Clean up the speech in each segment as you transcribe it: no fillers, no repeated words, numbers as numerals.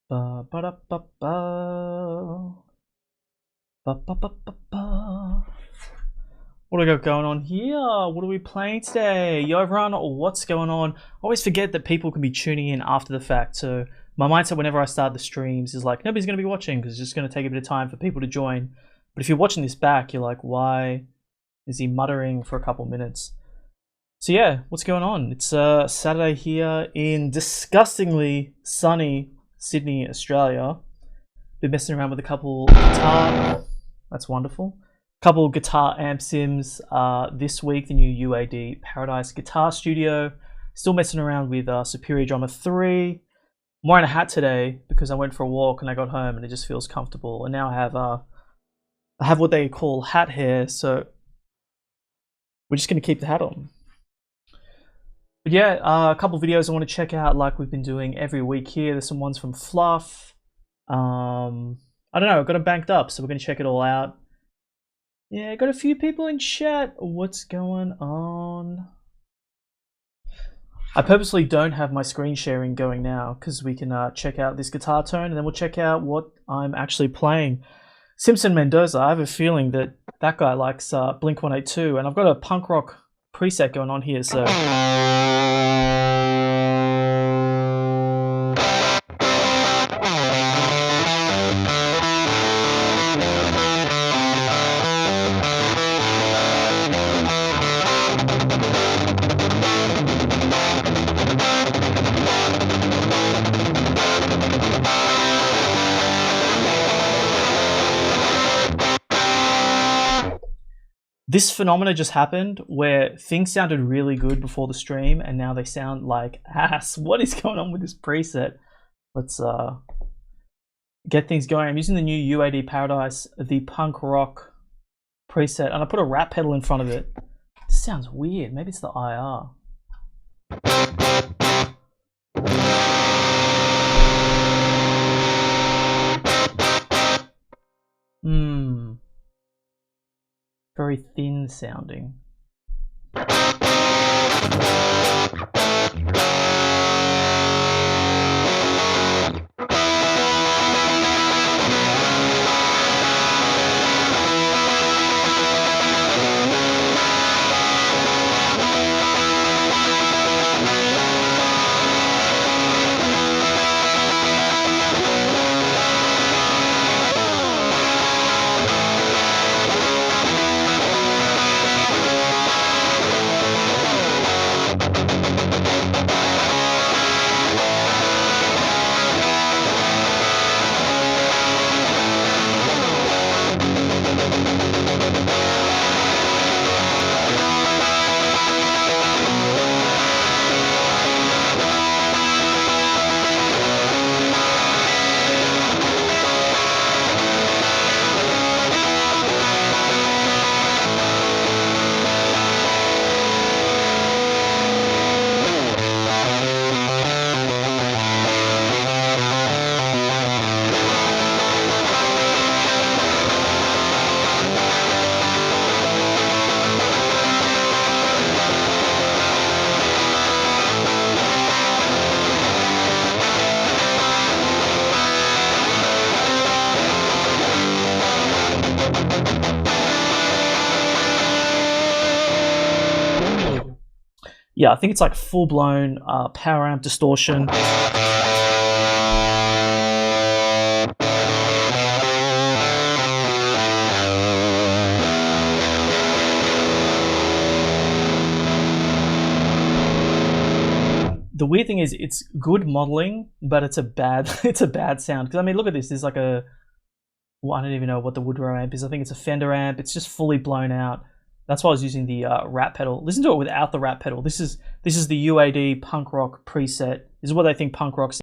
Ba ba da ba ba. Ba ba ba ba ba. What do we got going on here? What are we playing today? Yo everyone, what's going on? I always forget that people can be tuning in after the fact, so my mindset whenever I start the streams is like, nobody's going to be watching because it's just going to take a bit of time for people to join. But if you're watching this back, you're like, why is he muttering for a couple minutes? So yeah, what's going on? It's Saturday here in disgustingly sunny Sydney, Australia. Been messing around with a couple guitar. That's wonderful. Couple guitar amp sims this week. The new UAD Paradise Guitar Studio. Still messing around with Superior Drummer 3. I'm wearing a hat today because I went for a walk and I got home and it just feels comfortable. And now I have what they call hat hair, so we're just gonna keep the hat on. But yeah, a couple videos I want to check out like we've been doing every week here. There's some ones from Fluff. I don't know, I've got them banked up, so we're gonna check it all out. Yeah, got a few people in chat. What's going on? I purposely don't have my screen sharing going now because we can check out this guitar tone and then we'll check out what I'm actually playing. Simpson Mendoza, I have a feeling that that guy likes Blink-182, and I've got a punk rock preset going on here, so... This phenomena just happened where things sounded really good before the stream and now they sound like ass. What is going on with this preset? Let's get things going. I'm using the new UAD Paradise, the punk rock preset, and I put a rap pedal in front of it. This sounds weird. Maybe it's the IR. Very thin sounding. Yeah, I think it's like full-blown power amp distortion. The weird thing is it's good modeling, but it's a bad sound. Because I mean, look at this. There's like a, well, I don't even know what the Woodrow amp is. I think it's a Fender amp. It's just fully blown out. That's why I was using the rap pedal. Listen to it without the rap pedal. This is the UAD punk rock preset. This is what I think punk rock sounds.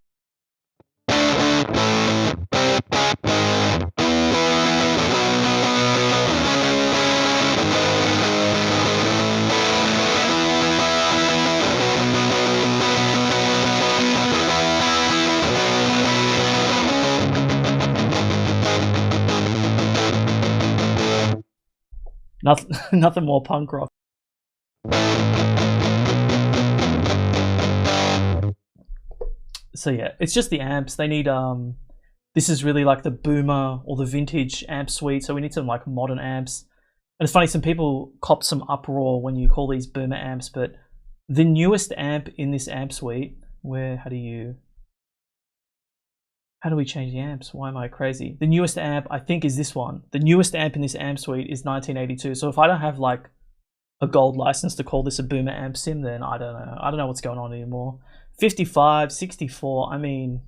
Nothing more punk rock. So yeah, it's just the amps. They need this is really like the boomer or the vintage amp suite, so we need some like modern amps. And it's funny, some people cop some uproar when you call these boomer amps, but the newest amp in this amp suite, how do we change the amps? Why am I crazy? The newest amp, I think, is this one. The newest amp in this amp suite is 1982. So if I don't have like a gold license to call this a boomer amp sim, then I don't know. I don't know what's going on anymore. 55, 64, I mean,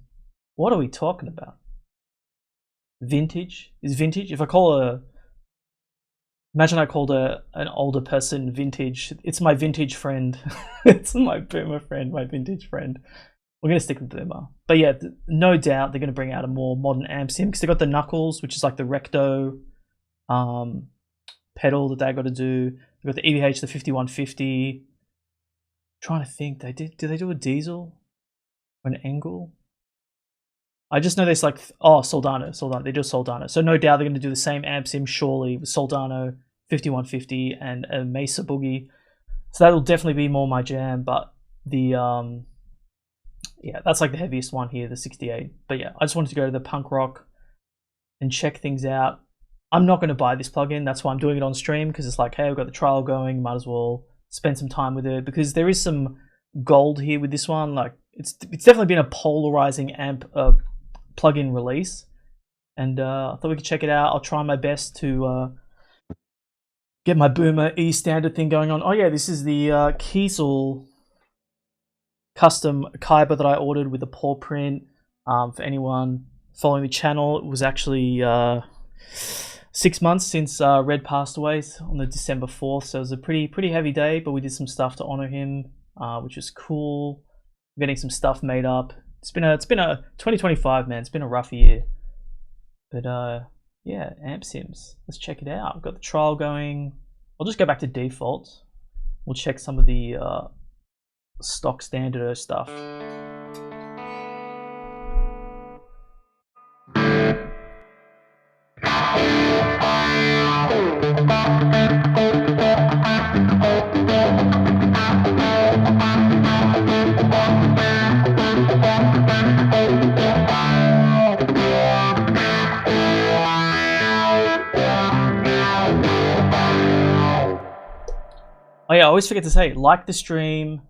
what are we talking about? Vintage? Is vintage? If I call imagine I called an older person vintage. It's my vintage friend. It's my boomer friend, my vintage friend. We're going to stick with boomer. But yeah, no doubt they're going to bring out a more modern amp sim because they've got the Knuckles, which is like the Recto pedal that they got to do. They've got the EVH, the 5150. Trying to think, did they do a diesel or an Engel? I just know there's like, Soldano. They do a Soldano. So no doubt they're going to do the same amp sim, surely, with Soldano, 5150, and a Mesa Boogie. So that'll definitely be more my jam. But the, yeah, that's like the heaviest one here, the 68. But yeah, I just wanted to go to the punk rock and check things out. I'm not going to buy this plugin. That's why I'm doing it on stream, because it's like, hey, we've got the trial going. Might as well spend some time with it, because there is some gold here with this one. Like, it's definitely been a polarizing amp plugin release, and I thought we could check it out. I'll try my best to get my boomer E standard thing going on. Oh yeah, this is the Kiesel custom Kaiba that I ordered with the paw print. For anyone following the channel, it was actually 6 months since Red passed away on the December 4th, so it was a pretty heavy day, but we did some stuff to honor him, which was cool. Getting some stuff made up. It's been a 2025, man. It's been a rough year, but yeah, amp sims. Let's check it out. We've got the trial going. I'll just go back to default. We'll check some of the stock standard stuff. Oh yeah, I always forget to say, like the stream,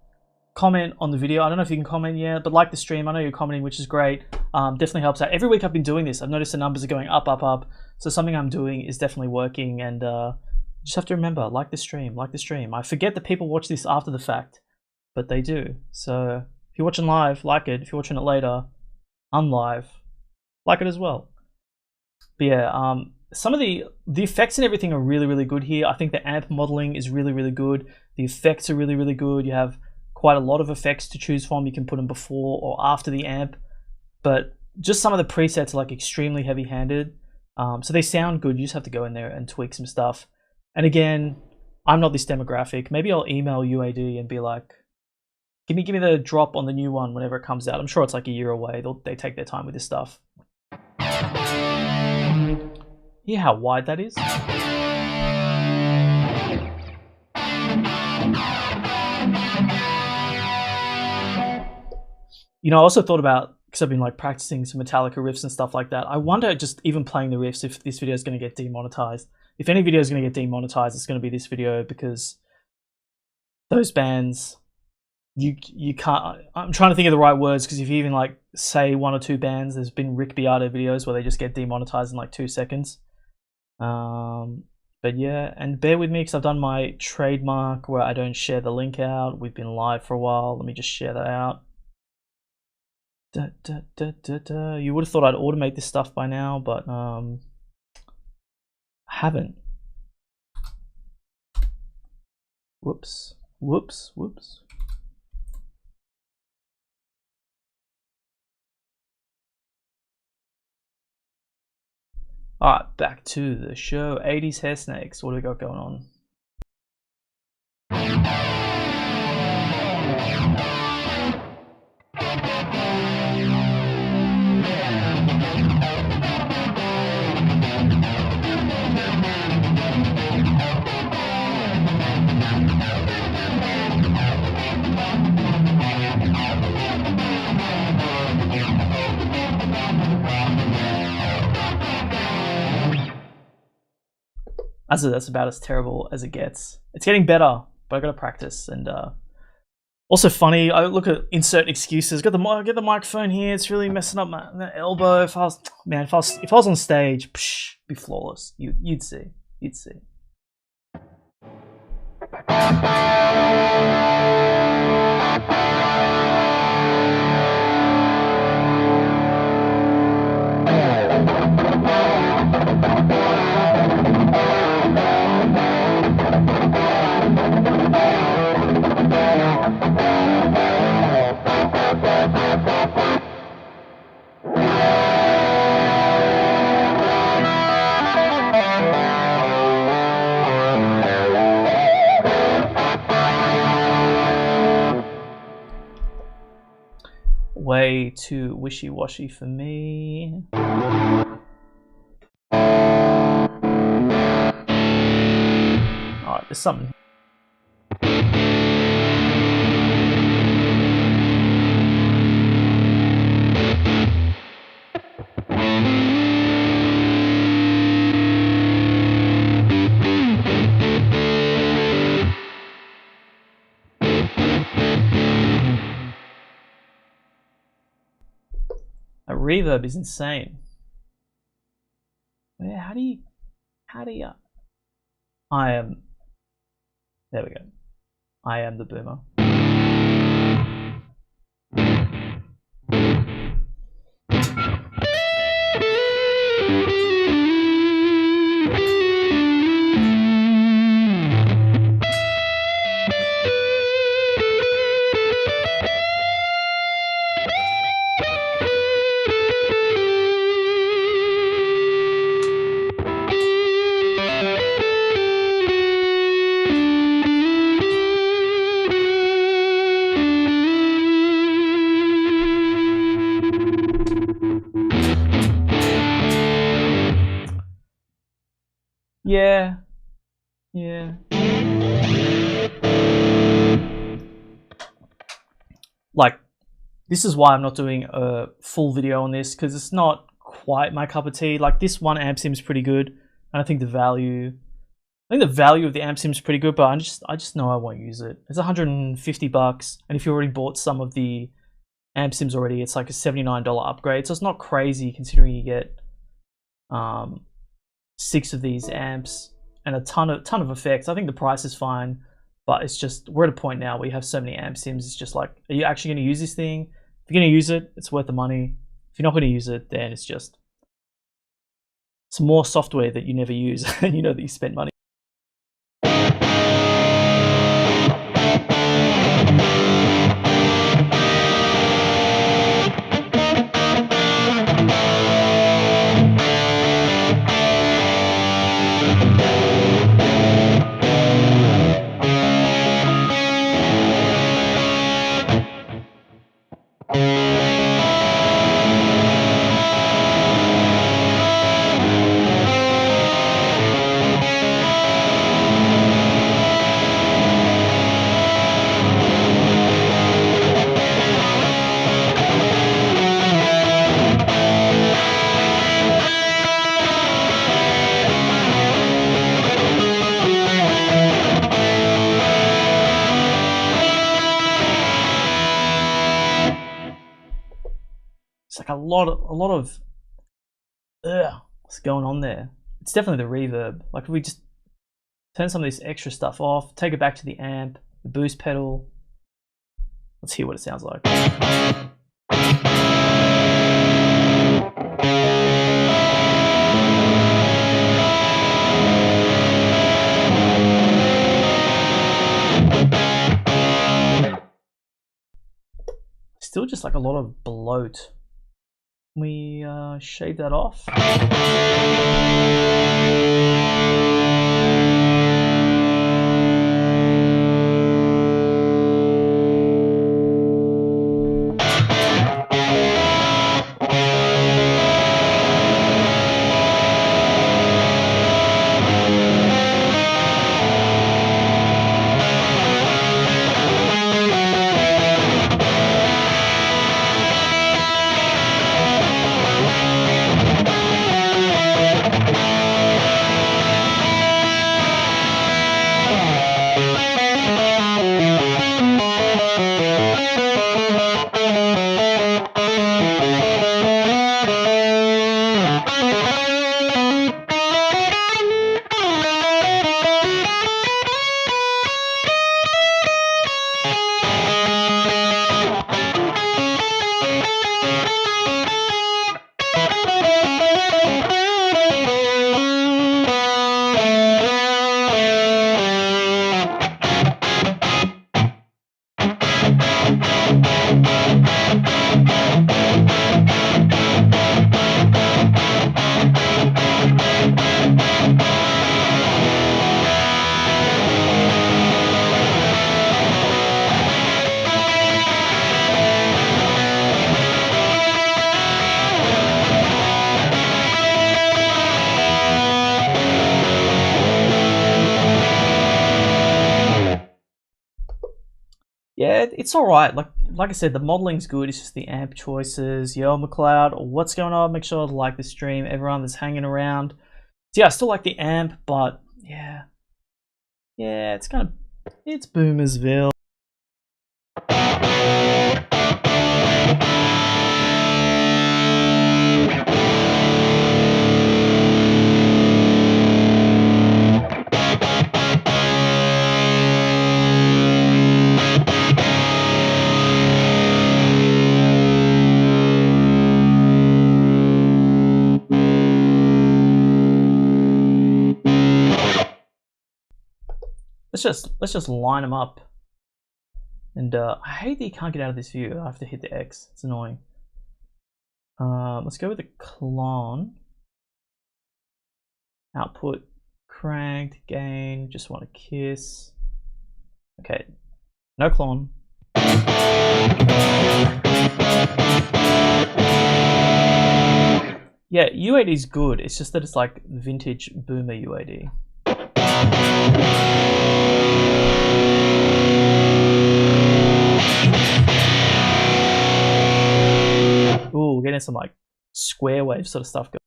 comment on the video. I don't know if you can comment yet, but like the stream. I know you're commenting, which is great. Definitely helps out. Every week I've been doing this. I've noticed the numbers are going up. So something I'm doing is definitely working, and just have to remember, like the stream, like the stream. I forget that people watch this after the fact, but they do. So if you're watching live, like it. If you're watching it later, unlive, like it as well. But yeah, some of the effects and everything are really good here. I think the amp modeling is really good. The effects are really good. You have quite a lot of effects to choose from. You can put them before or after the amp, but just some of the presets are like extremely heavy-handed. So they sound good. You just have to go in there and tweak some stuff. And again, I'm not this demographic. Maybe I'll email UAD and be like, give me the drop on the new one whenever it comes out. I'm sure it's like a year away. They take their time with this stuff. Yeah, how wide that is. You know, I also thought about, because I've been like practicing some Metallica riffs and stuff like that, I wonder, just even playing the riffs, if this video is going to get demonetized. If any video is going to get demonetized, it's going to be this video, because those bands, you can't, I'm trying to think of the right words, because if you even like say one or two bands, there's been Rick Beato videos where they just get demonetized in like 2 seconds. But yeah, and bear with me because I've done my trademark where I don't share the link out. We've been live for a while. Let me just share that out. You would have thought I'd automate this stuff by now, but I haven't. Whoops. Alright, back to the show. 80s hair snakes. What do we got going on? That's about as terrible as it gets. It's getting better, but I gotta practice. And also funny, I look at insert excuses. Get the microphone here. It's really messing up my elbow. If I was on stage, psh, be flawless. You'd see. Way too wishy-washy for me. Alright, there's something. A reverb is insane. Where? How do you? I am. There we go. I am the boomer. Yeah. Like, this is why I'm not doing a full video on this, because it's not quite my cup of tea. Like, this one amp sim is pretty good, and I think the value of the amp sim is pretty good, but I just know I won't use it. It's $150, and if you already bought some of the amp sims already, it's like a $79 upgrade, so it's not crazy considering you get 6 of these amps and a ton of effects. I think the price is fine, but it's just, we're at a point now where you have so many amp sims, it's just like, are you actually going to use this thing? If you're going to use it, it's worth the money. If you're not going to use it, then it's more software that you never use and you know that you spent money. It's like a lot of what's going on there. It's definitely the reverb. Like, if we just turn some of this extra stuff off, take it back to the amp, the boost pedal. Let's hear what it sounds like. Still just like a lot of bloat. We shave that off. Yeah, it's all right. Like I said, the modeling's good. It's just the amp choices. Yo, McLeod, what's going on? Make sure to like the stream. Everyone that's hanging around. So yeah, I still like the amp, but yeah, it's Boomersville. Let's just line them up. And I hate that you can't get out of this view. I have to hit the X. It's annoying. Let's go with the clone. Output cranked, gain, just want to kiss. Okay, no clone. Yeah, UAD is good. It's just that it's like vintage boomer UAD. Ooh, we're getting some like square wave sort of stuff going.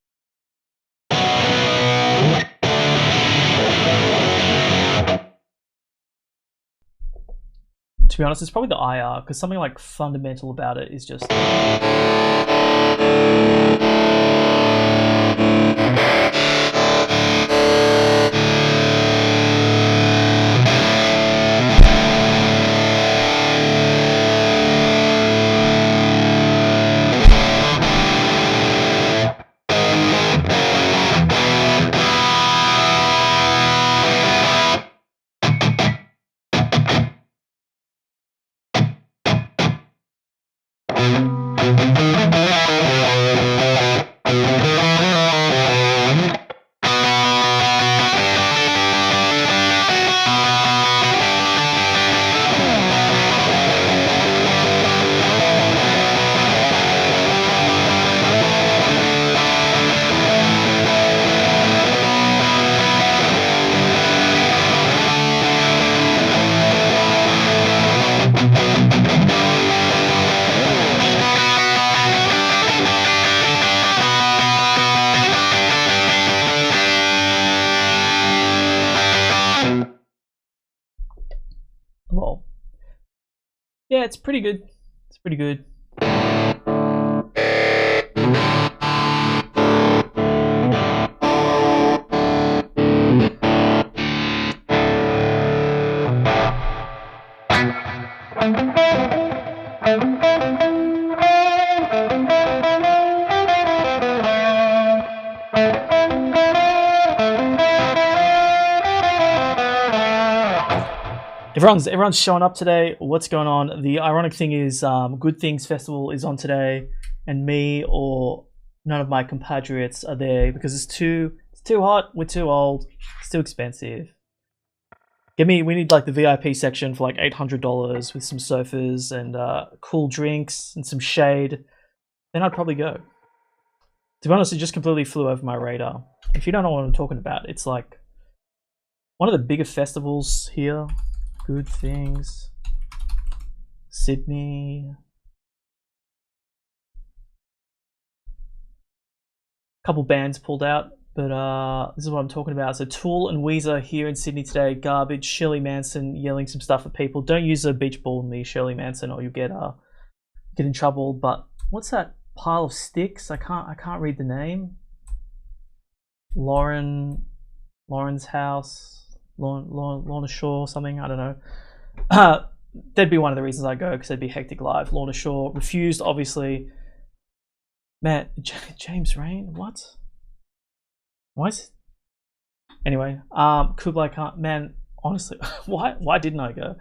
To be honest, it's probably the IR, because something like fundamental about it is just... Well, yeah, it's pretty good. It's pretty good. Everyone's showing up today. What's going on? The ironic thing is, Good Things Festival is on today, and me or none of my compatriots are there because it's too hot. We're too old. It's too expensive. We need like the VIP section for like $800 with some sofas and cool drinks and some shade. Then I'd probably go. To be honest, it just completely flew over my radar. If you don't know what I'm talking about, it's like one of the bigger festivals here. Good Things, Sydney. Couple bands pulled out, but this is what I'm talking about. So Tool and Weezer here in Sydney today. Garbage. Shirley Manson yelling some stuff at people. Don't use a beach ball near Shirley Manson, or you get in trouble. But what's that pile of sticks? I can't read the name. Lauren's house. Lorna Shore, something, I don't know. That'd be one of the reasons I go, because there'd be hectic live. Lorna Shore refused, obviously. Man, James Rain, what? Why is... Anyway, Kublai Khan, man, honestly, why didn't I go?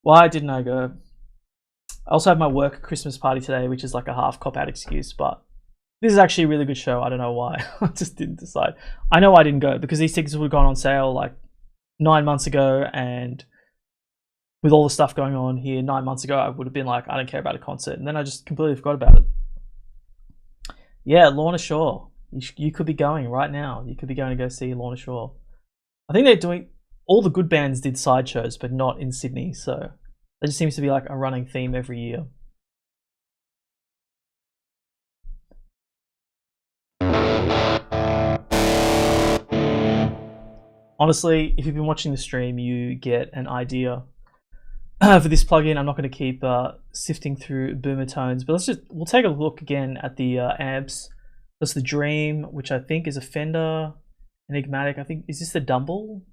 Why didn't I go? I also have my work Christmas party today, which is like a half cop-out excuse, but this is actually a really good show. I don't know why. I just didn't decide. I know I didn't go because these tickets would have gone on sale like 9 months ago, and with all the stuff going on here 9 months ago, I would have been like, I don't care about a concert, and then I just completely forgot about it. Yeah, Lorna Shore. You could be going right now. You could be going to go see Lorna Shore. I think they're doing... All the good bands did sideshows, but not in Sydney, so That just seems to be like a running theme every year. Honestly, if you've been watching the stream, you get an idea for this plugin. I'm not going to keep sifting through boomer tones, but we'll take a look again at the amps. That's the Dream, which I think is a Fender Enigmatic. I think, is this the Dumble?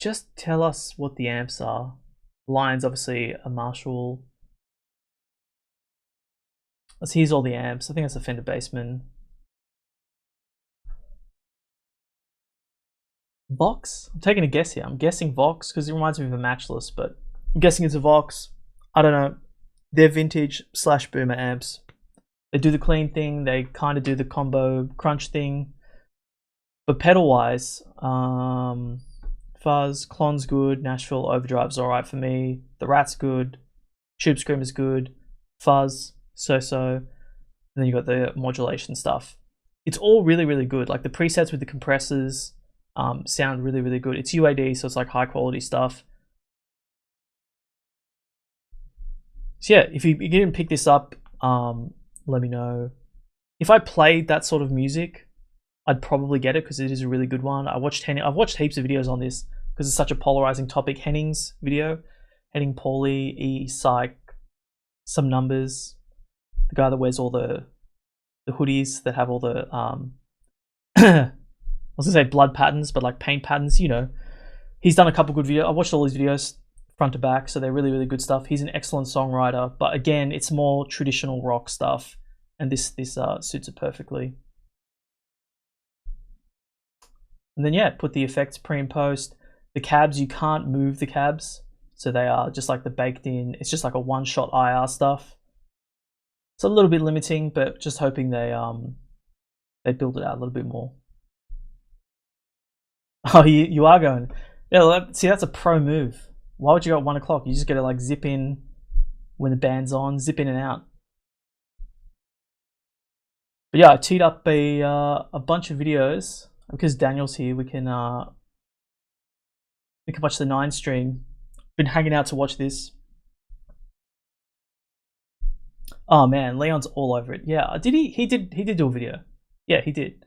Just tell us what the amps are. Lion's obviously a Marshall. Here's all the amps. I think that's a Fender Bassman. Vox? I'm taking a guess here. I'm guessing Vox because it reminds me of a Matchless, but I'm guessing it's a Vox. I don't know. They're vintage / boomer amps. They do the clean thing. They kind of do the combo crunch thing. But pedal wise, Fuzz, Clon's good. Nashville Overdrive's alright for me. The Rat's good. Tube Screamer's good. Fuzz, so-so. And then you got the modulation stuff. It's all really, really good. Like the presets with the compressors sound really, really good. It's UAD, so it's like high quality stuff. So yeah, if you didn't pick this up, let me know. If I played that sort of music, I'd probably get it because it is a really good one. I've watched heaps of videos on this because it's such a polarizing topic. Henning's video, Henning Pauly, E Psych, some numbers. The guy that wears all the hoodies that have all the I was gonna say blood patterns, but like paint patterns, you know. He's done a couple good videos. I watched all his videos front to back, so they're really, really good stuff. He's an excellent songwriter, but again, it's more traditional rock stuff, and this suits it perfectly. And then yeah, put the effects pre and post. The cabs, you can't move the cabs, so they are just like the baked in. It's just like a one-shot IR stuff. It's a little bit limiting, but just hoping they build it out a little bit more. Oh, you are going. Yeah, see, that's a pro move. Why would you go at 1 o'clock? You just get to like zip in when the band's on, zip in and out. But yeah, I teed up a bunch of videos because Daniel's here. We can watch the 9 stream. Been hanging out to watch this. Oh man, Leon's all over it. Yeah, did he? He did do a video. Yeah, he did.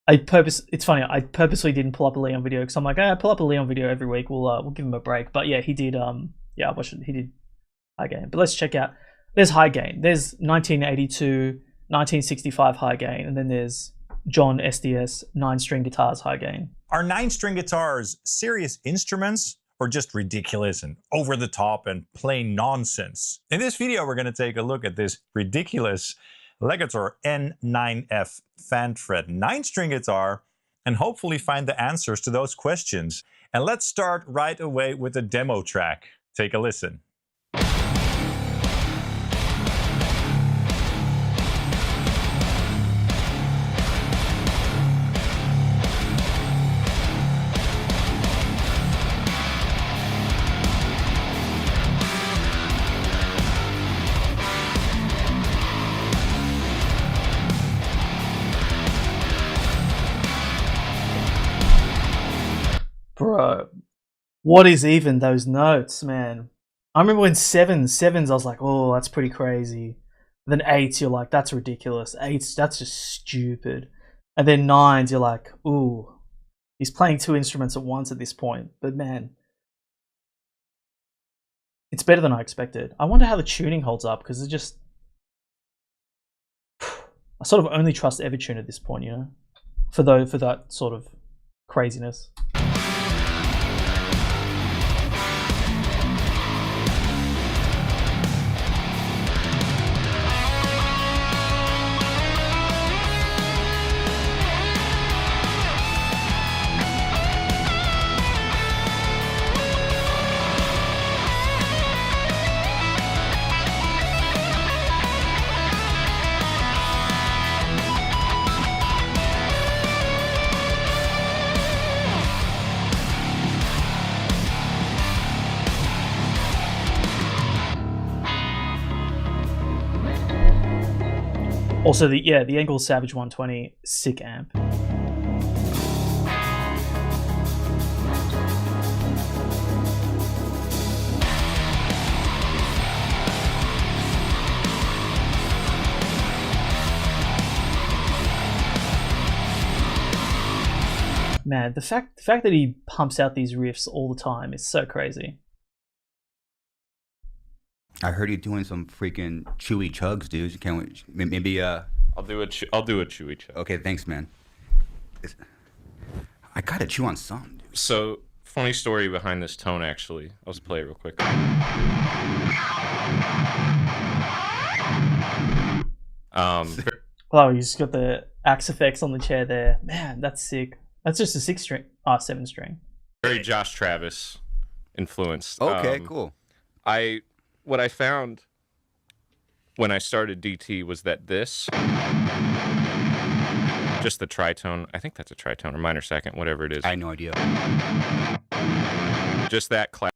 It's funny. I purposely didn't pull up a Leon video because I'm like, pull up a Leon video every week. We'll give him a break. But yeah, he did. Yeah, I watched it. He did High Gain. But let's check out. There's High Gain. There's 1982, 1965 High Gain, and then there's John SDS 9-string guitars High Gain. Are 9-string guitars serious instruments or just ridiculous and over the top and plain nonsense? In this video, we're going to take a look at this ridiculous Legator N9F fan fret 9-string guitar and hopefully find the answers to those questions. And let's start right away with a demo track. Take a listen. Bro, what is even those notes, man? I remember when sevens, I was like, oh, that's pretty crazy. Then 8s, you're like, that's ridiculous. 8s, that's just stupid. And then 9s, you're like, ooh, he's playing 2 instruments at once at this point. But man, it's better than I expected. I wonder how the tuning holds up because it just, I sort of only trust Evertune at this point, you know, for that sort of craziness. Also, the Engel Savage 120, sick amp. I man, the fact that he pumps out these riffs all the time is so crazy. I heard you doing some freaking chewy chugs, dude. Can we maybe I'll do a chewy chug. Okay, thanks, man. I gotta chew on some, dude. So, funny story behind this tone, actually. I'll just play it real quick. Oh, you just got the axe effects on the chair there. Man, that's sick. That's just a 6-string, 7-string. Very Josh Travis influenced. Okay, cool. What I found when I started DT was that this, just the tritone, I think that's a tritone or minor second, whatever it is. I had no idea. Just that clap.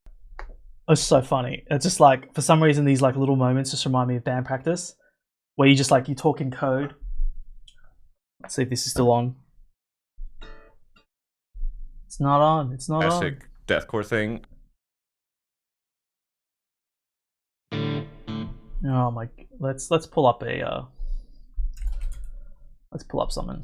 It's so funny. It's just like, for some reason, these like little moments just remind me of band practice, where you just like, you talk in code. Let's see if this is still on. It's not on. It's not Classic on. deathcore thing. Oh my! Let's pull up a. Let's pull up something.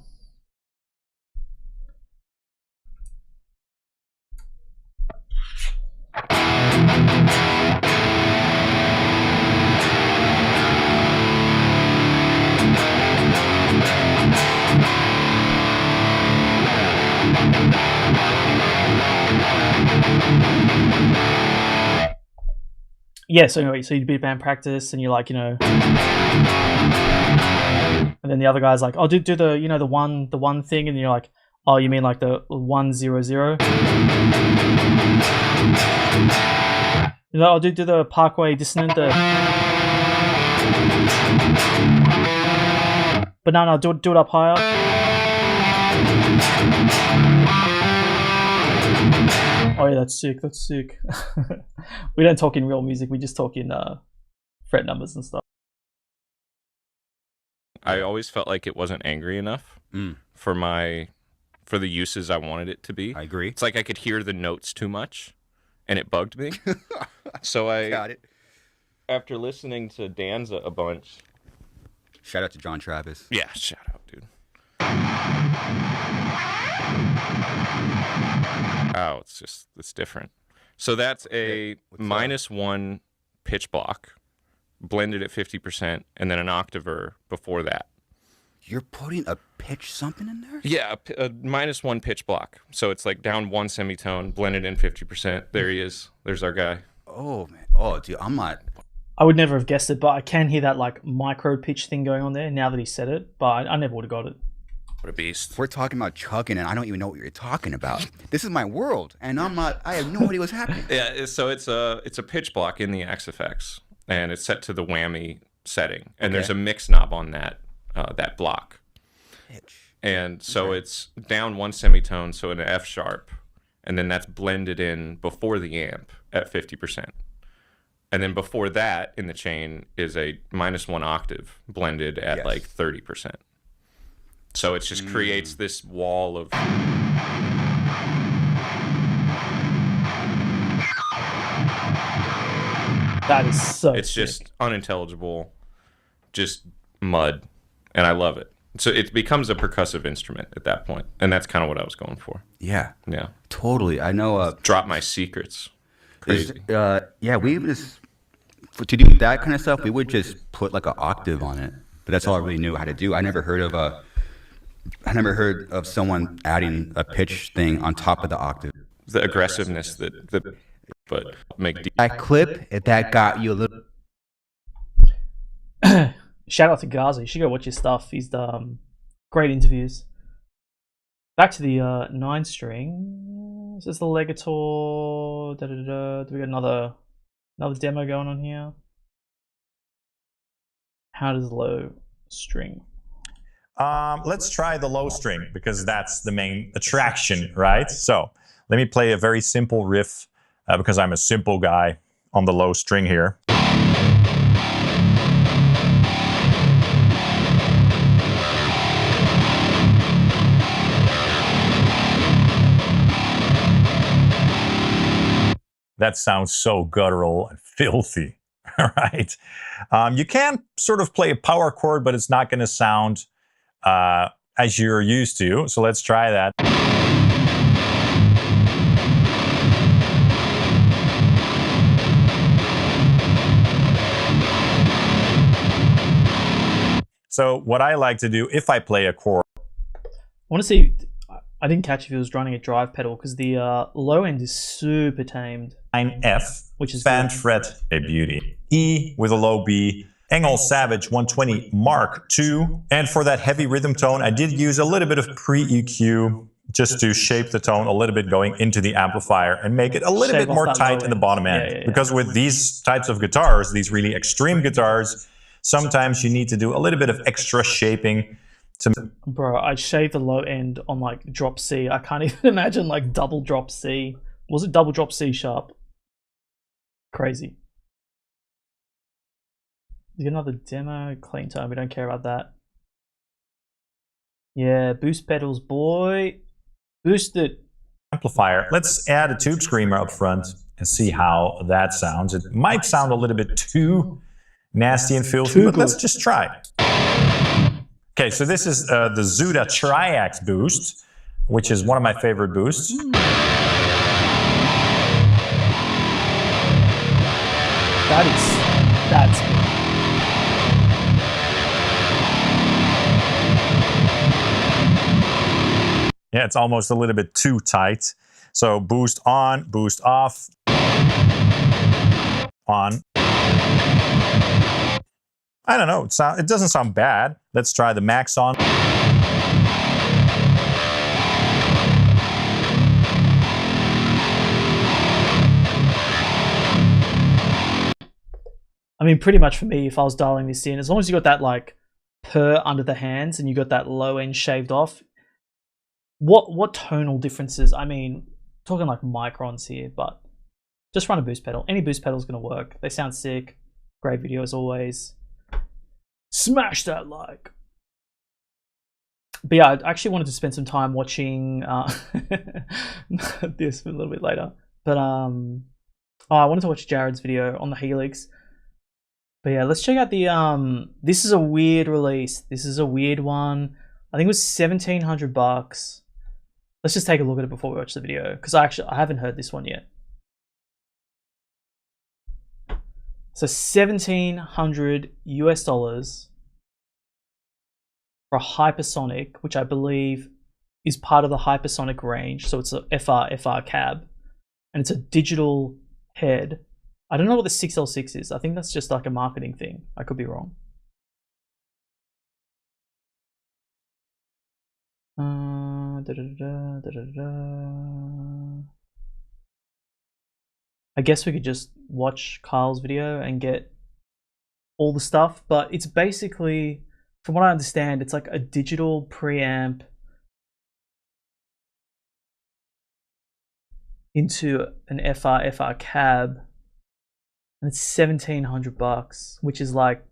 Yeah, so anyway, so you do band practice and you're like, you know, and then the other guy's like, oh, do the, you know, the one thing, and you're like, oh, you mean like the 100? You know, I'll do the Parkway dissonant, but no, do it up higher. Oh yeah, that's sick. That's sick. We don't talk in real music. We just talk in fret numbers and stuff. I always felt like it wasn't angry enough for the uses I wanted it to be. I agree. It's like I could hear the notes too much, and it bugged me. So I got it. After listening to Danza a bunch. Shout out to John Travis. Yeah, shout out, dude. Oh, it's different. So that's a -1 pitch block, blended at 50%, and then an octaver before that. You're putting a pitch something in there? Yeah, a -1 pitch block. So it's like down 1 semitone, blended in 50%. There he is. There's our guy. Oh, man. Oh, dude, I'm not... I would never have guessed it, but I can hear that like micro pitch thing going on there now that he said it, but I never would have got it. What a beast. We're talking about chugging, and I don't even know what you're talking about. This is my world, and I have no idea what's happening. Yeah, so it's a pitch block in the X effects, and it's set to the whammy setting, and there's a mix knob on that block. Pitch. And so it's down 1 semitone, so an F sharp, and then that's blended in before the amp at 50%. And then before that in the chain is a -1 octave blended at like 30%. So it just creates this wall of... That is so It's sick. just unintelligible, just mud, and I love it. So it becomes a percussive instrument at that point, and that's kind of what I was going for. Yeah. Yeah. Totally. I know... Drop my secrets. Crazy. Yeah, we just... To do that kind of stuff, we would just put like an octave on it. But that's all I really knew how to do. I never heard of someone adding a pitch thing on top of the octave. The aggressiveness but make deep. That clip, if that got you a little... Shout out to Gaza. You should go watch his stuff. He's done great interviews. Back to the 9-string. Is this the Legator? Do we got another demo going on here? How does low string? Let's try the low string because that's the main attraction, right? So let me play a very simple riff because I'm a simple guy on the low string here. That sounds so guttural and filthy, right? You can sort of play a power chord, but it's not going to sound as you're used to. So let's try that. So what I like to do if I play a chord, I want to see. I didn't catch if it was running a drive pedal because the low end is super tamed. F, which is fan good. fret, a beauty. E with a low B, Engel Savage 120 Mark II. And for that heavy rhythm tone, I did use a little bit of pre-EQ just to shape the tone a little bit going into the amplifier and make it a little Shave bit off more that tight low in the end. bottom end. Yeah. Because with these types of guitars, these really extreme guitars, sometimes you need to do a little bit of extra shaping. Bro, I shaved the low end on like drop C. I can't even imagine like double drop C. Was it double drop C sharp? Crazy. You get another demo, clean tone. We don't care about that. Yeah, boost pedals, boy. Boost it. Amplifier. Let's add a tube screamer up front and see how that sounds. It might sound a little bit too nasty and filthy, but let's just try. Okay, so this is the Zuda Triax boost, which is one of my favorite boosts. That's good. Yeah, it's almost a little bit too tight. So boost on, boost off, on. I don't know, it doesn't sound bad. Let's try the max on. I mean, pretty much for me, if I was dialing this in, as long as you got that like purr under the hands and you got that low end shaved off, what tonal differences? I mean, talking like microns here, but just run a boost pedal. Any boost pedal is going to work. They sound sick. Great video as always. Smash that like. But yeah, I actually wanted to spend some time watching this a little bit later. But I wanted to watch Jared's video on the Helix. But yeah, let's check out the this is a weird release. This is a weird one. I think it was $1,700. Let's just take a look at it before we watch the video, because I haven't heard this one yet. So $1,700 US for a hypersonic, which I believe is part of the hypersonic range. So it's a FR cab, and it's a digital head. I don't know what the 6L6 is. I think that's just like a marketing thing. I could be wrong. I guess we could just watch Kyle's video and get all the stuff, but it's basically, from what I understand, it's like a digital preamp into an FR cab, and it's $1,700, which is like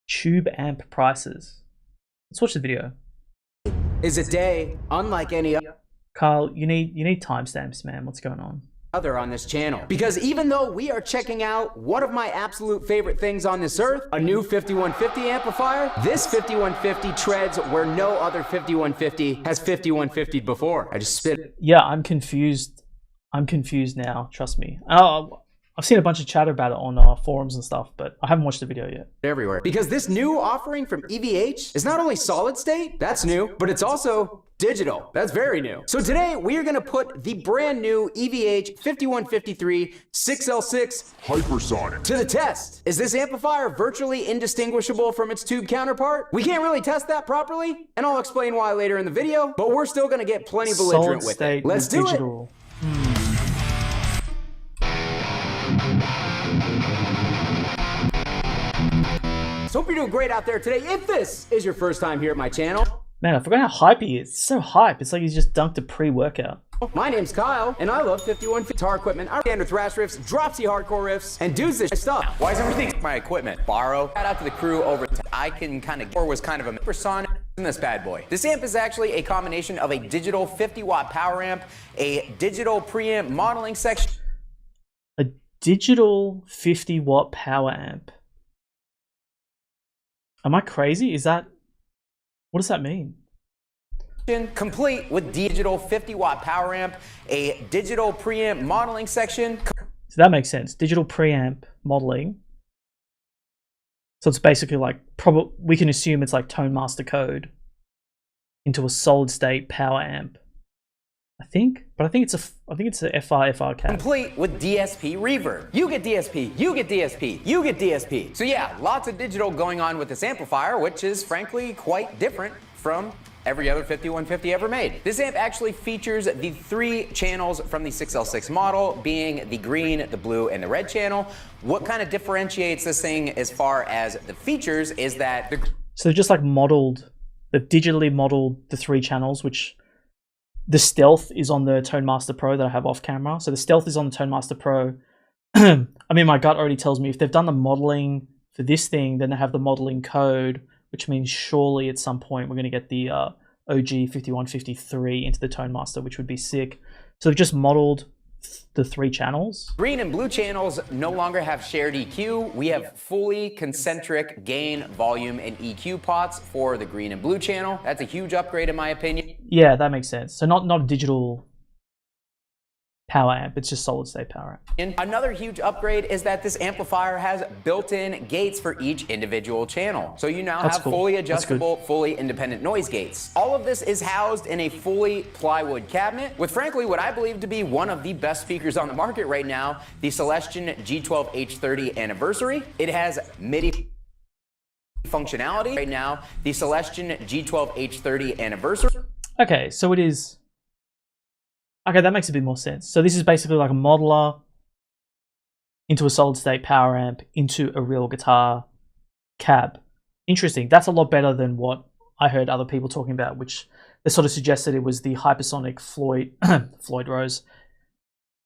tube amp prices. Let's watch the video. Is a day unlike any Kyle, you need timestamps, man. What's going on? other on this channel. Because even though we are checking out one of my absolute favorite things on this earth, a new 5150 amplifier, this 5150 treads where no other 5150 has 5150'd before. I just spit it. Yeah, I'm confused. I'm confused now. Trust me. I've seen a bunch of chatter about it on forums and stuff, but I haven't watched the video yet. Everywhere. Because this new offering from EVH is not only solid state, that's new, but it's also digital. That's very new. So today we are going to put the brand new EVH 5153 6L6 Hypersonic to the test. Is this amplifier virtually indistinguishable from its tube counterpart? We can't really test that properly, and I'll explain why later in the video, but we're still going to get plenty belligerent with it. Let's do digital. So hope you're doing great out there today. If this is your first time here at my channel, Man, I forgot how hype he is. It's so hype. It's like he's just dunked a pre-workout. my name's Kyle, and I love 5150 guitar equipment. I stand with thrash riffs, dropsy hardcore riffs, and dudes this stuff. Why is everything my equipment? Borrow. Shout out to the crew over at I can kind of, or was kind of a Hypersonic in this bad boy. This amp is actually a combination of a digital 50-watt power amp, a digital preamp modeling section. A digital 50-watt power amp. Am I crazy? Is that... What does that mean? Complete with digital 50-watt power amp, a digital preamp modeling section. So that makes sense. Digital preamp modeling. So it's basically like we can assume it's like tone master code into a solid state power amp. I think it's a FR cab. Complete with DSP reverb. You get DSP, you get DSP, you get DSP. So yeah, lots of digital going on with this amplifier, which is frankly quite different from every other 5150 ever made. This amp actually features the 3 channels from the 6L6 model, being the green, the blue, and the red channel. What kind of differentiates this thing as far as the features is that so they've just like they've digitally modeled the 3 channels, which the Stealth is on the Tone Master Pro that I have off camera. So the Stealth is on the Tone Master Pro. I mean, my gut already tells me if they've done the modeling for this thing, then they have the modeling code, which means surely at some point we're going to get the OG 5153 into the Tone Master, which would be sick. So they've just modeled the 3 channels. Green and blue channels no longer have shared EQ. We have fully concentric gain, volume, and EQ pots for the green and blue channel. That's a huge upgrade in my opinion. Yeah, that makes sense. So not a digital power amp, it's just solid state power amp. Another huge upgrade is that this amplifier has built-in gates for each individual channel. So you now have fully adjustable, fully independent noise gates. All of this is housed in a fully plywood cabinet with frankly what I believe to be one of the best speakers on the market right now, the Celestion G12H30 Anniversary. It has MIDI functionality right now, the Celestion G12H30 Anniversary. Okay, so it is. Okay, that makes a bit more sense. So this is basically like a modeler into a solid state power amp into a real guitar cab. Interesting. That's a lot better than what I heard other people talking about, which they sort of suggested it was the hypersonic Floyd Rose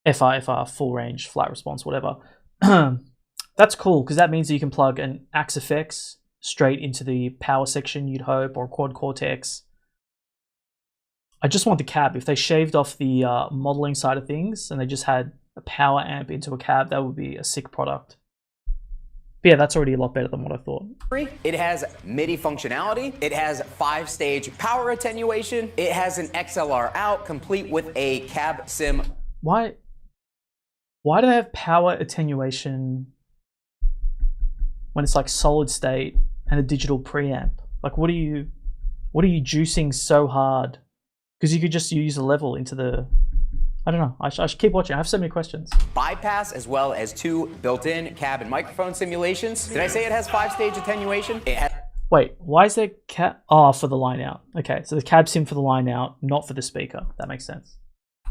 FR full range flat response, whatever. That's cool because that means that you can plug an Axe FX straight into the power section, you'd hope, or Quad Cortex. I just want the cab. If they shaved off the modeling side of things and they just had a power amp into a cab, that would be a sick product. But yeah, that's already a lot better than what I thought. It has MIDI functionality. It has 5-stage power attenuation. It has an XLR out complete with a cab sim. Why do they have power attenuation when it's like solid state and a digital preamp? Like what are you juicing so hard? Because you could just use a level into the... I don't know. I should keep watching. I have so many questions. Bypass as well as 2 built-in cab and microphone simulations. Did I say it has 5-stage attenuation? It has... Wait, why is there cab... Oh, for the line out. Okay, so the cab sim for the line out, not for the speaker. That makes sense.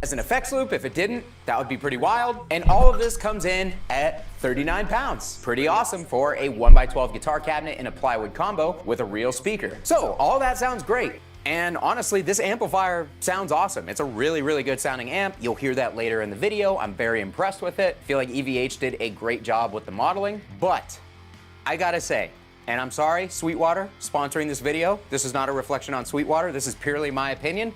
As an effects loop, if it didn't, that would be pretty wild. And all of this comes in at 39 pounds. Pretty awesome for a 1x12 guitar cabinet in a plywood combo with a real speaker. So all that sounds great. And honestly, this amplifier sounds awesome. It's a really, really good sounding amp. You'll hear that later in the video. I'm very impressed with it. I feel like EVH did a great job with the modeling. But I gotta say, and I'm sorry, Sweetwater sponsoring this video. This is not a reflection on Sweetwater. This is purely my opinion.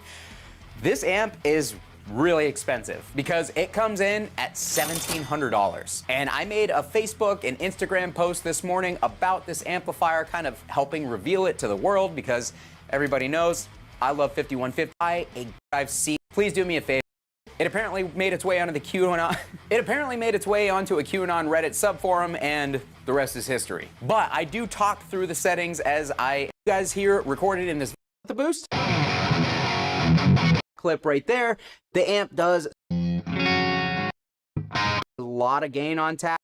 This amp is really expensive because it comes in at $1,700. And I made a Facebook and Instagram post this morning about this amplifier, kind of helping reveal it to the world because everybody knows I love 5150. I've seen. Please do me a favor. It apparently made its way onto the QAnon. It apparently made its way onto a QAnon Reddit subforum, and the rest is history. But I do talk through the settings as you guys hear recorded in this. The boost clip right there. The amp does a lot of gain on tap.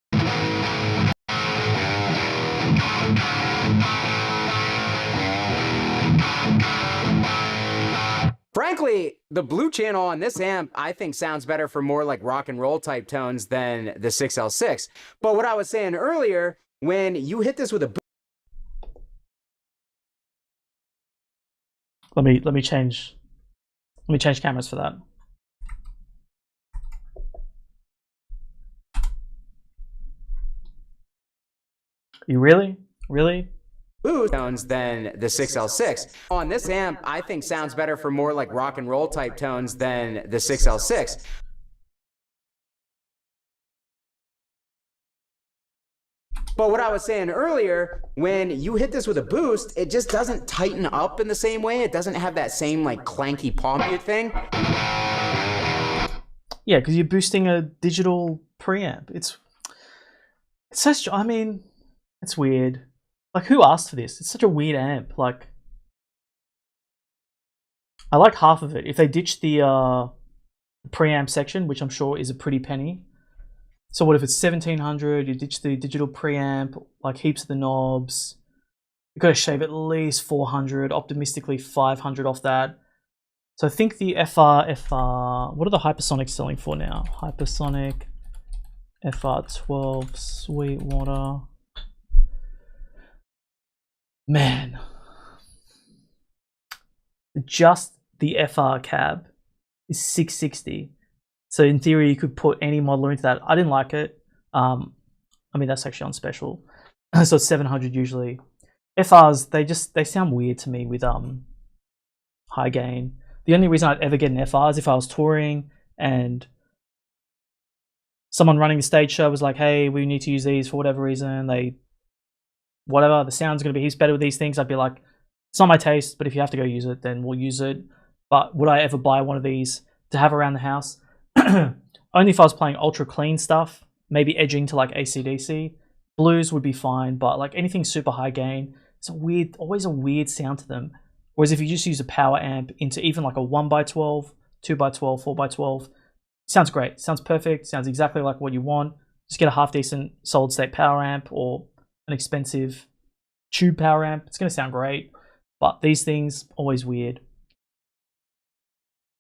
Frankly, the blue channel on this amp, I think sounds better for more like rock and roll type tones than the 6L6. But what I was saying earlier, when you hit this with a... Let me change cameras for that. You really? Boost tones than the 6L6. On this amp, I think sounds better for more like rock and roll type tones than the 6L6. But what I was saying earlier, when you hit this with a boost, it just doesn't tighten up in the same way. It doesn't have that same like clanky palm mute thing. Yeah, because you're boosting a digital preamp. It's such. I mean, it's weird. Like, who asked for this? It's such a weird amp. Like, I like half of it. If they ditch the preamp section, which I'm sure is a pretty penny. So what if it's 1700? You ditch the digital preamp, like heaps of the knobs. You've got to shave at least 400, optimistically 500 off that. So I think the FR, what are the Hypersonics selling for now? Hypersonic FR12 Sweetwater. Man. Just the FR cab is 660. So in theory, you could put any modeler into that. I didn't like it. I mean, that's actually on special. So it's 700 usually. FRs, they sound weird to me with high gain. The only reason I'd ever get an FR is if I was touring and someone running the stage show was like, hey, we need to use these for whatever reason. Whatever, the sound's going to be heaps better with these things. I'd be like, it's not my taste, but if you have to go use it, then we'll use it. But would I ever buy one of these to have around the house? Only if I was playing ultra clean stuff, maybe edging to like AC/DC. Blues would be fine, but like anything super high gain, it's always a weird sound to them. Whereas if you just use a power amp into even like a 1x12, 2x12, 4x12, sounds great, sounds perfect, sounds exactly like what you want. Just get a half decent solid state power amp or an expensive tube power amp. It's going to sound great, but these things, always weird.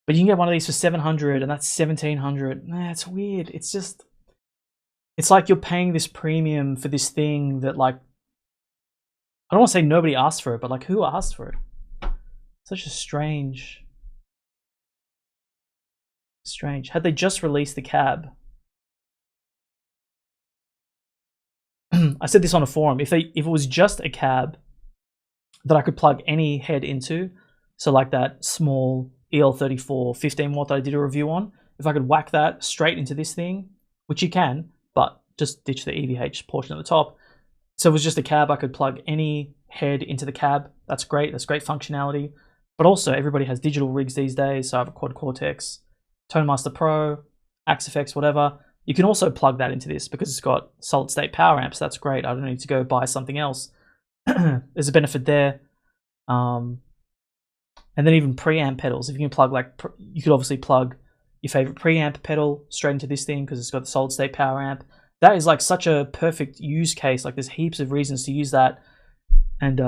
But you can get one of these for 700 and that's 1700. Nah, it's weird. It's like you're paying this premium for this thing that, like, I don't want to say nobody asked for it, but like, who asked for it? Such a strange. Had they just released the cab, I said this on a forum, if it was just a cab that I could plug any head into, so like that small EL34 15 watt that I did a review on, if I could whack that straight into this thing, which you can, but just ditch the EVH portion at the top. So it was just a cab, I could plug any head into the cab. That's great functionality. But also everybody has digital rigs these days, so I have a Quad Cortex, ToneMaster Pro, AxeFX, whatever. You can also plug that into this because it's got solid state power amps. That's great. I don't need to go buy something else. There's a benefit there. And then even preamp pedals. If you can plug, like, you could obviously plug your favorite preamp pedal straight into this thing because it's got the solid state power amp. That is like such a perfect use case. Like, there's heaps of reasons to use that. And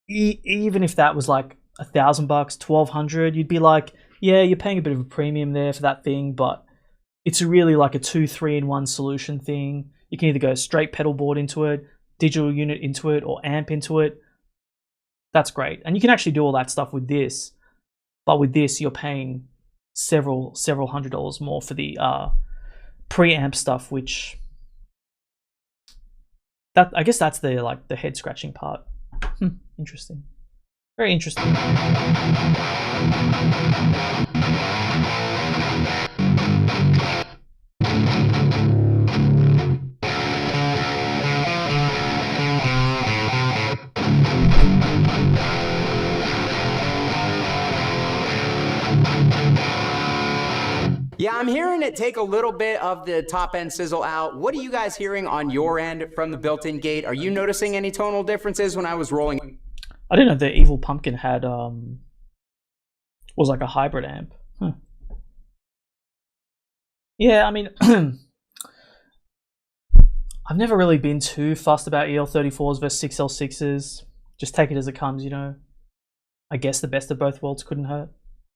even if that was like $1,000, $1,200, you'd be like, yeah, you're paying a bit of a premium there for that thing, but it's really like a 2-3-in-1 solution thing. You can either go straight pedal board into it, digital unit into it, or amp into it. That's great. And you can actually do all that stuff with this. But with this, you're paying several $100s more for the preamp stuff, which I guess that's the head scratching part. Interesting. Very interesting. Yeah, I'm hearing it take a little bit of the top end sizzle out. What are you guys hearing on your end from the built-in gate? Are you noticing any tonal differences when I was rolling? I didn't know the Evil Pumpkin had was like a hybrid amp. Yeah, I mean, I've never really been too fussed about EL34s versus 6L6s. Just take it as it comes, you know. I guess the best of both worlds couldn't hurt.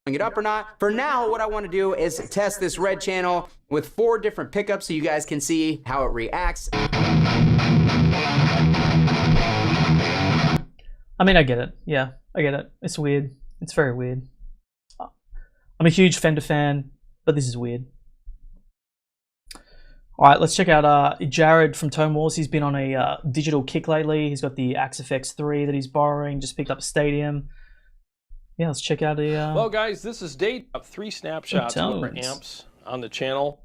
It up or not. For now, what I want to do is test this red channel with 4 different pickups so you guys can see how it reacts. I mean, I get it. Yeah, I get it. It's weird. It's very weird. I'm a huge Fender fan, but this is weird. All right, let's check out Jared from Tone Wars. He's been on a digital kick lately. He's got the AxeFX 3 that he's borrowing. Just picked up a Stadium. Yeah, let's check out a... Well, guys, this is Dave. 3 snapshots of our amps on the channel.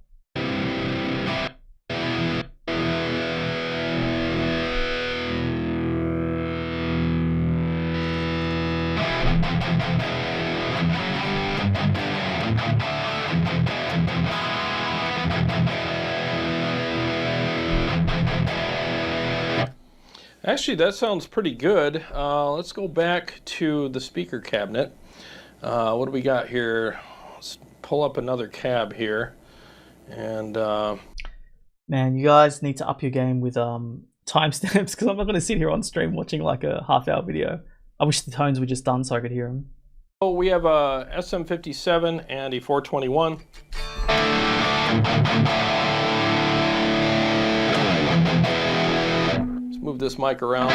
Actually, that sounds pretty good. Let's go back to the speaker cabinet. What do we got here? Let's pull up another cab here. And man, you guys need to up your game with timestamps, because I'm not going to sit here on stream watching like a half-hour video. I wish the tones were just done so I could hear them. oh, we have a SM57 and a 421. Let's move this mic around.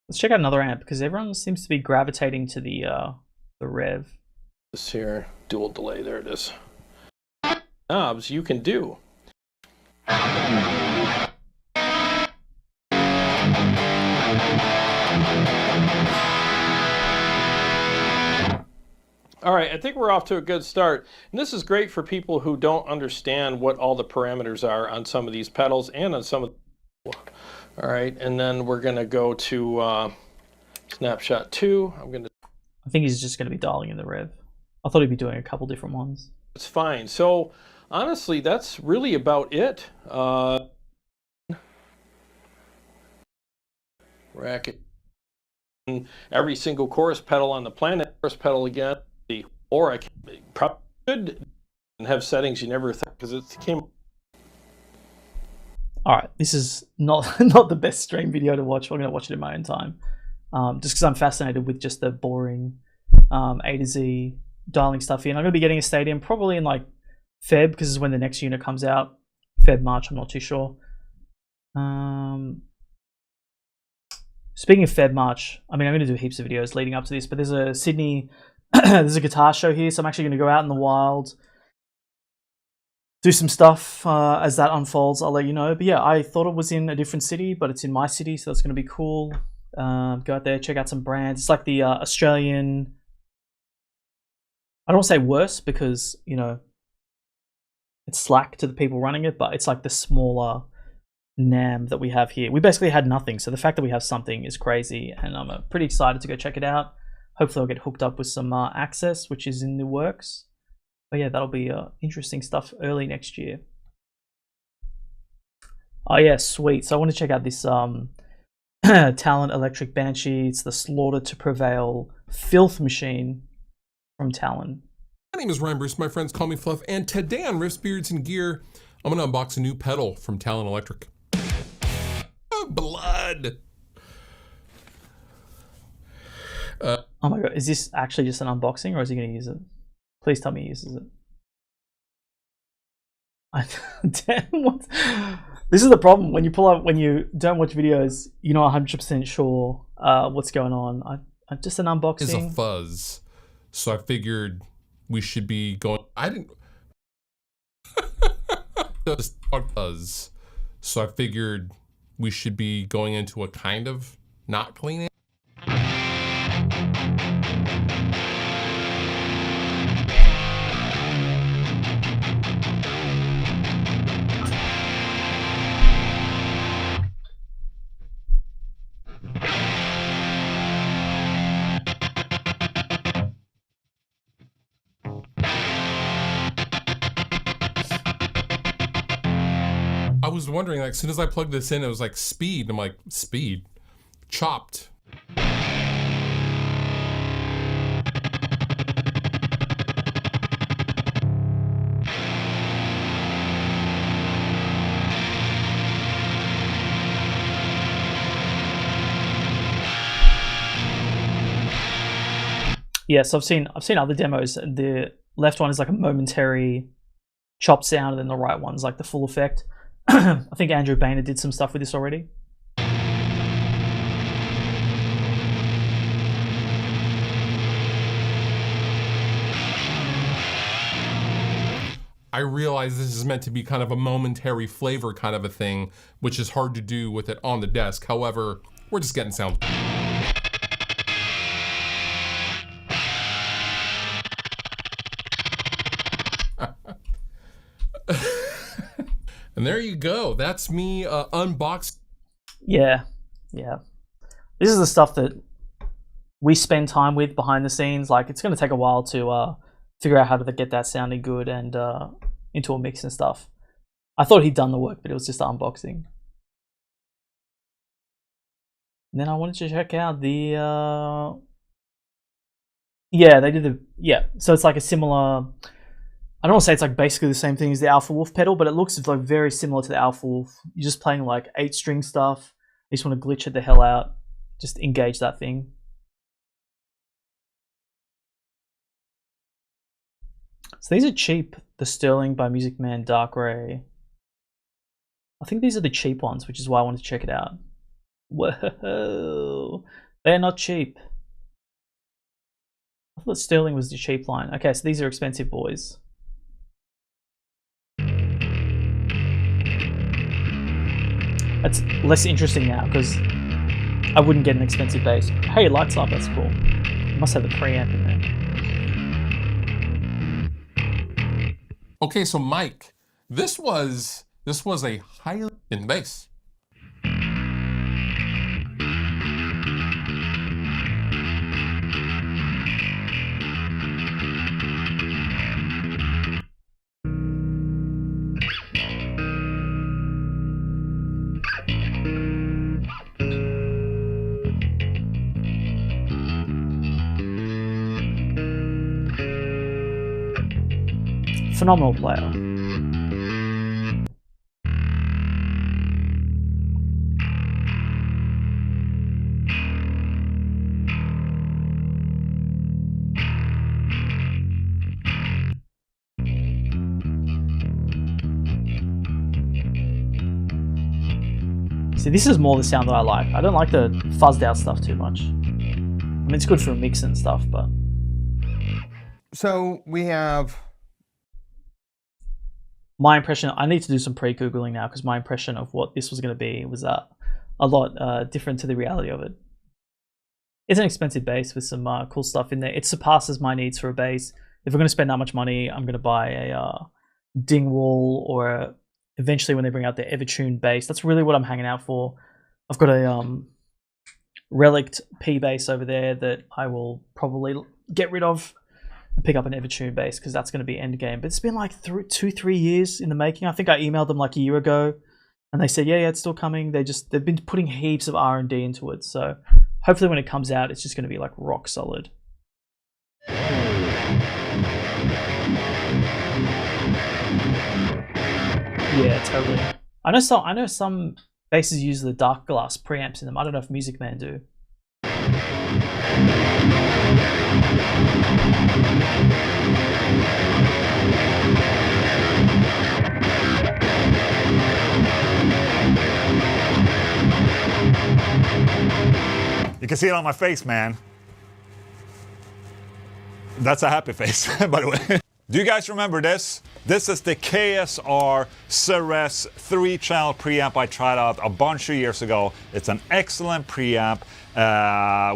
Let's check out another amp, because everyone seems to be gravitating to the Rev. This here, dual delay, there it is. Knobs you can do. All right, I think we're off to a good start. And this is great for people who don't understand what all the parameters are on some of these pedals and on some of the... All right, and then we're gonna go to snapshot 2. I think he's just going to be dialing in the Rev. I thought he'd be doing a couple different ones. It's fine. So honestly, that's really about it. Racket. Every single chorus pedal on the planet. Chorus pedal again. Or I probably could have settings you never thought, because it came. All right, this is not not the best stream video to watch. I'm going to watch it in my own time, just because I'm fascinated with just the boring A to Z dialing stuff in. I'm going to be getting a Stadium probably in like Feb, because this is when the next unit comes out. Feb, March, I'm not too sure. Speaking of Feb, March, I mean, I'm going to do heaps of videos leading up to this, but there's a Sydney, there's a guitar show here, so I'm actually going to go out in the wild, do some stuff as that unfolds. I'll let you know. But yeah, I thought it was in a different city, but it's in my city, so that's going to be cool. Go out there, check out some brands. It's like the Australian, I don't want to say worse, because, you know, it's slack to the people running it, but it's like the smaller NAMM that we have here. We basically had nothing, so the fact that we have something is crazy, and I'm pretty excited to go check it out. Hopefully I'll get hooked up with some access, which is in the works. But yeah, that'll be interesting stuff early next year. Oh yeah, sweet. So I want to check out this Talon Electric Banshee. It's the Slaughter to Prevail filth machine from Talon. My name is Ryan Bruce. My friends call me Fluff. And today on Riffs, Beards, and Gear, I'm going to unbox a new pedal from Talon Electric. Oh, blood! Oh my god, is this actually just an unboxing, or is he going to use it? Please tell me he uses it. Damn, what? This is the problem when you pull up, when you don't watch videos, you're not 100% sure what's going on. I'm just an unboxing. It's a fuzz, so I figured we should be going. I didn't. Just fuzz, so I figured we should be going into a kind of not clean. I was wondering, like, as soon as I plugged this in, it was like speed. I'm like, speed? Chopped. Yes, I've seen other demos. The left one is like a momentary chopped sound, and then the right one's like the full effect. I think Andrew Boehner did some stuff with this already. I realize this is meant to be kind of a momentary flavor kind of a thing, which is hard to do with it on the desk. However, we're just getting sound. And there you go. That's me unboxing. Yeah. This is the stuff that we spend time with behind the scenes. Like, it's going to take a while to figure out how to get that sounding good and into a mix and stuff. I thought he'd done the work, but it was just unboxing. And then I wanted to check out the yeah, they did the, yeah, so it's like a similar, I don't want to say it's like basically the same thing as the Alpha Wolf pedal, but it looks like very similar to the Alpha Wolf. You're just playing like 8-string stuff. You just want to glitch it the hell out. Just engage that thing. So these are cheap. The Sterling by Music Man Dark Ray. I think these are the cheap ones, which is why I wanted to check it out. Whoa, they're not cheap. I thought Sterling was the cheap line. Okay, so these are expensive boys. That's less interesting now because I wouldn't get an expensive bass. Hey, it lights up, that's cool. It must have the preamp in there. Okay, so Mike, this was a higher in bass. Phenomenal player. See, this is more the sound that I like. I don't like the fuzzed out stuff too much. I mean, it's good for a mix and stuff, but... So we have... My impression, I need to do some pre-Googling now because my impression of what this was going to be was a lot different to the reality of it. It's an expensive bass with some cool stuff in there. It surpasses my needs for a bass. If we're going to spend that much money, I'm going to buy a Dingwall or eventually when they bring out the Evertune bass. That's really what I'm hanging out for. I've got a Relict P bass over there that I will probably get rid of and pick up an Evertune bass because that's going to be end game. But it's been like 2-3 years in the making. I think I emailed them like a year ago and they said, yeah, it's still coming. They've been putting heaps of R&D into it. So hopefully when it comes out, it's just going to be like rock solid. Yeah, totally. I know some basses use the dark glass preamps in them. I don't know if Music Man do. You can see it on my face, man. That's a happy face, by the way. Do you guys remember this? This is the KSR Ceres 3-channel preamp I tried out a bunch of years ago. It's an excellent preamp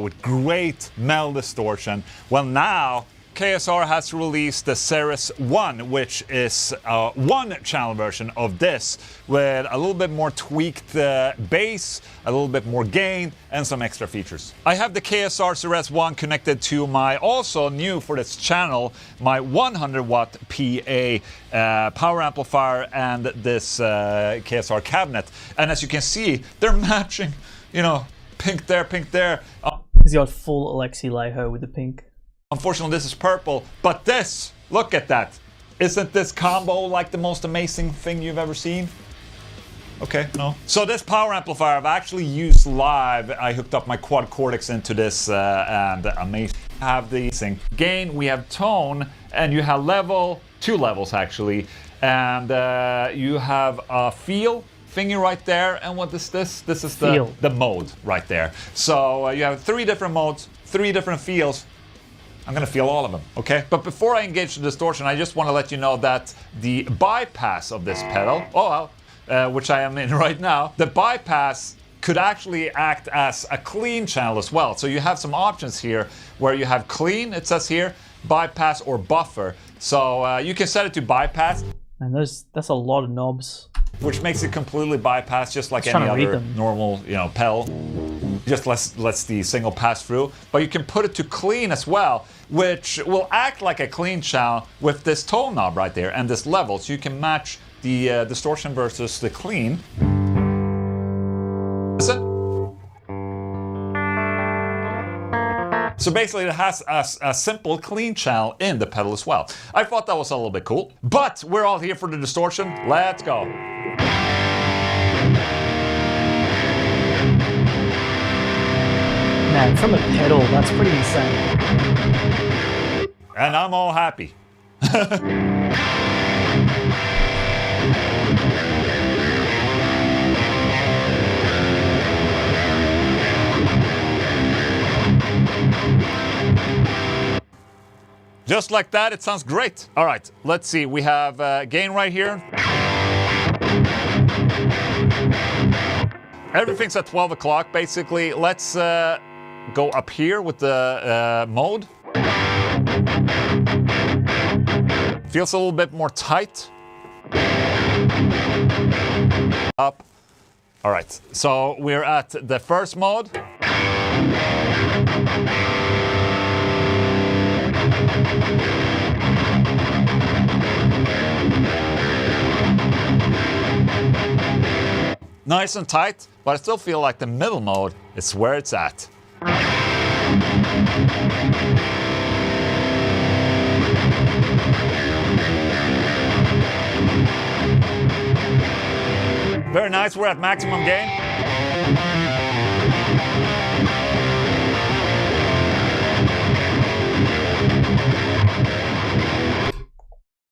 with great metal distortion. Well, now KSR has released the Ceres 1, which is a 1-channel version of this with a little bit more tweaked bass, a little bit more gain, and some extra features. I have the KSR Ceres 1 connected to my, also new for this channel, my 100-watt PA power amplifier and this KSR cabinet. And as you can see, they're matching, you know, pink there, pink there. He's got full Alexi Laiho with the pink. Unfortunately, this is purple, but this, look at that. Isn't this combo like the most amazing thing you've ever seen? Okay, no. So this power amplifier I've actually used live. I hooked up my quad cortex into this and amazing. Have the gain, we have tone, and you have level, 2 levels actually. And you have a feel thingy right there. And what is this? This is the mode right there. So you have 3 different modes, 3 different feels. I'm gonna feel all of them, okay? But before I engage the distortion, I just want to let you know that the bypass of this pedal, which I am in right now, the bypass could actually act as a clean channel as well. So you have some options here where you have clean, it says here, bypass or buffer. So you can set it to bypass. And that's a lot of knobs. which makes it completely bypass, just like Just any trying to read other them. normal, pedal. Just lets the signal pass through. But you can put it to clean as well, which will act like a clean channel with this tone knob right there and this level, so you can match the distortion versus the clean. Listen. So basically it has a simple clean channel in the pedal as well. I thought that was a little bit cool. But we're all here for the distortion. Let's go. Man, from a pedal, that's pretty insane. And I'm all happy. Just like that, it sounds great. All right, let's see. We have gain right here. Everything's at 12 o'clock, basically. Let's go up here with the mode. Feels a little bit more tight. Up. All right, so we're at the first mode. Nice and tight, but I still feel like the middle mode is where it's at. Very nice, we're at maximum gain.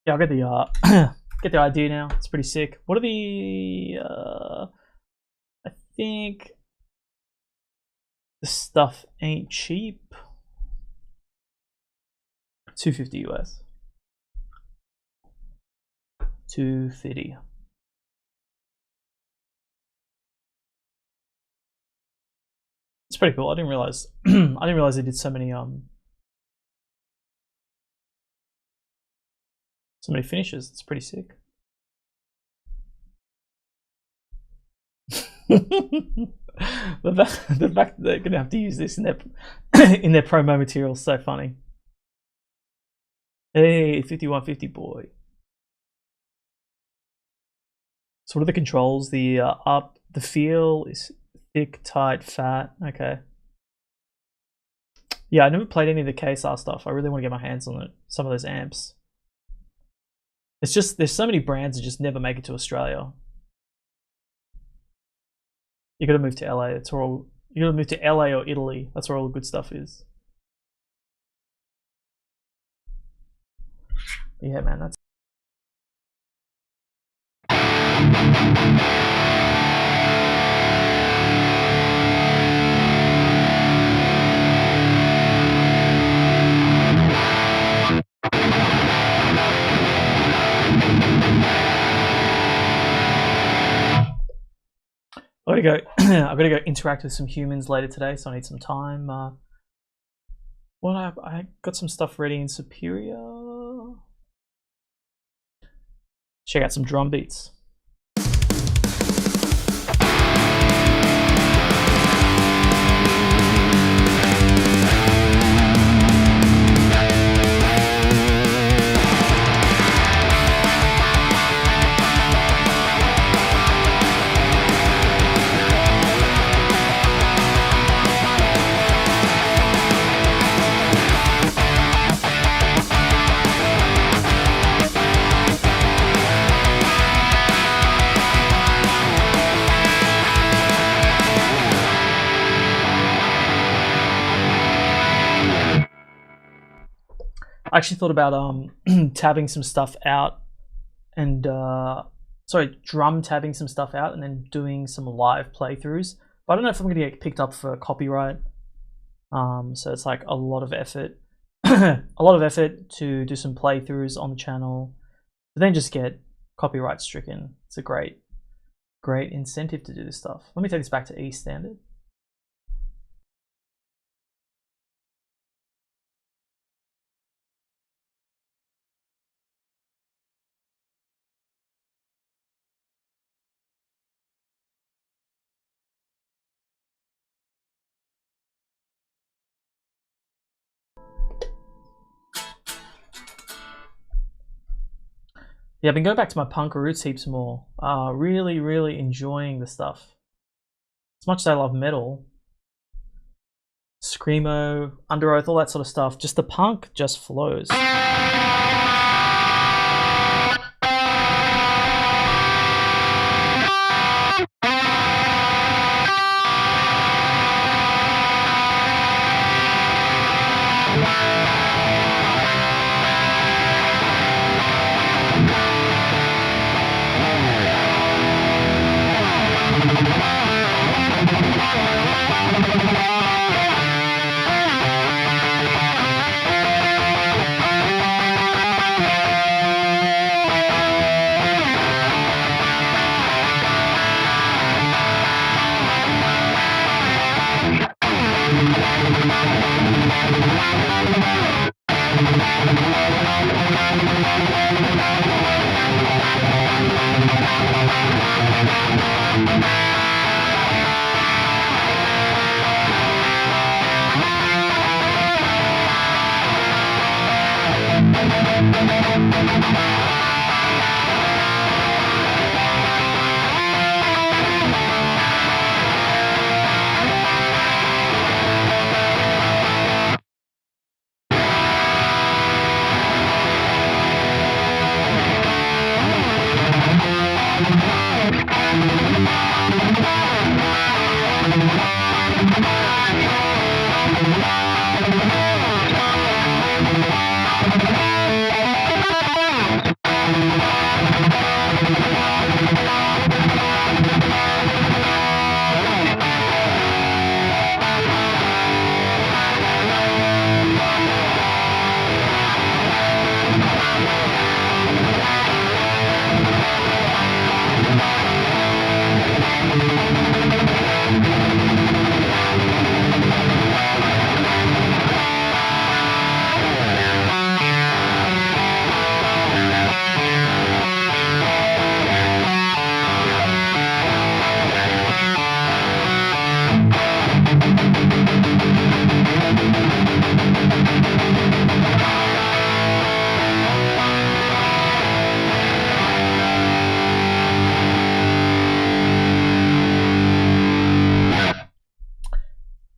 Yeah, I get the get the idea now. It's pretty sick. What are the I think the stuff ain't cheap. $250 US. $250. It's pretty cool. I didn't realize I didn't realize they did so many finishes. It's pretty sick. the fact that they're gonna have to use this in their in their promo material is so funny. Hey, 5150 boy. So what are the controls? The up, the feel is thick, tight, fat. Okay. Yeah, I never played any of the KSR stuff. I really want to get my hands on it. Some of those amps. It's just there's so many brands that just never make it to Australia. You gotta move to LA. It's where all you gotta move to LA or Italy. That's where all the good stuff is. Yeah, man, that's I gotta go interact with some humans later today, so I need some time. Well, I got some stuff ready in Superior. Check out some drum beats. I actually thought about tabbing some stuff out and drum tabbing some stuff out and then doing some live playthroughs. But I don't know if I'm gonna get picked up for copyright. So it's like a lot of effort, a lot of effort to do some playthroughs on the channel, but then just get copyright stricken. It's a great incentive to do this stuff. Let me take this back to E standard. Yeah, I've been going back to my punk roots heaps more. Really, really enjoying the stuff. As much as I love metal, screamo, under oath, all that sort of stuff, just the punk just flows.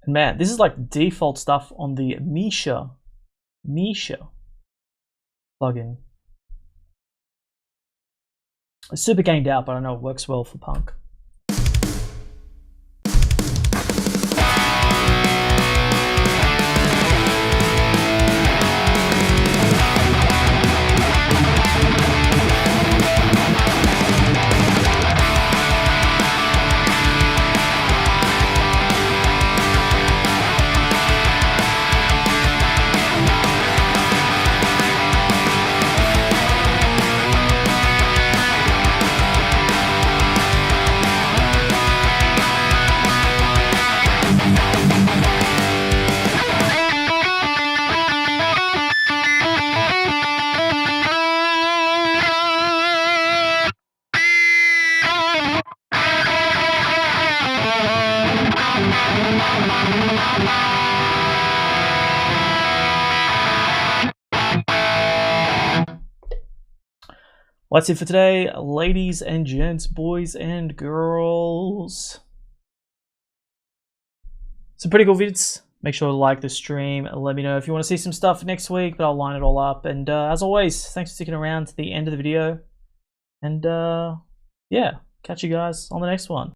Man, this is like default stuff on the Misha plugin. It's super gained out, but I know it works well for punk. Well, that's it for today, ladies and gents, boys and girls. Some pretty cool vids. Make sure to like the stream. Let me know if you want to see some stuff next week, but I'll line it all up. And as always, thanks for sticking around to the end of the video. And yeah, catch you guys on the next one.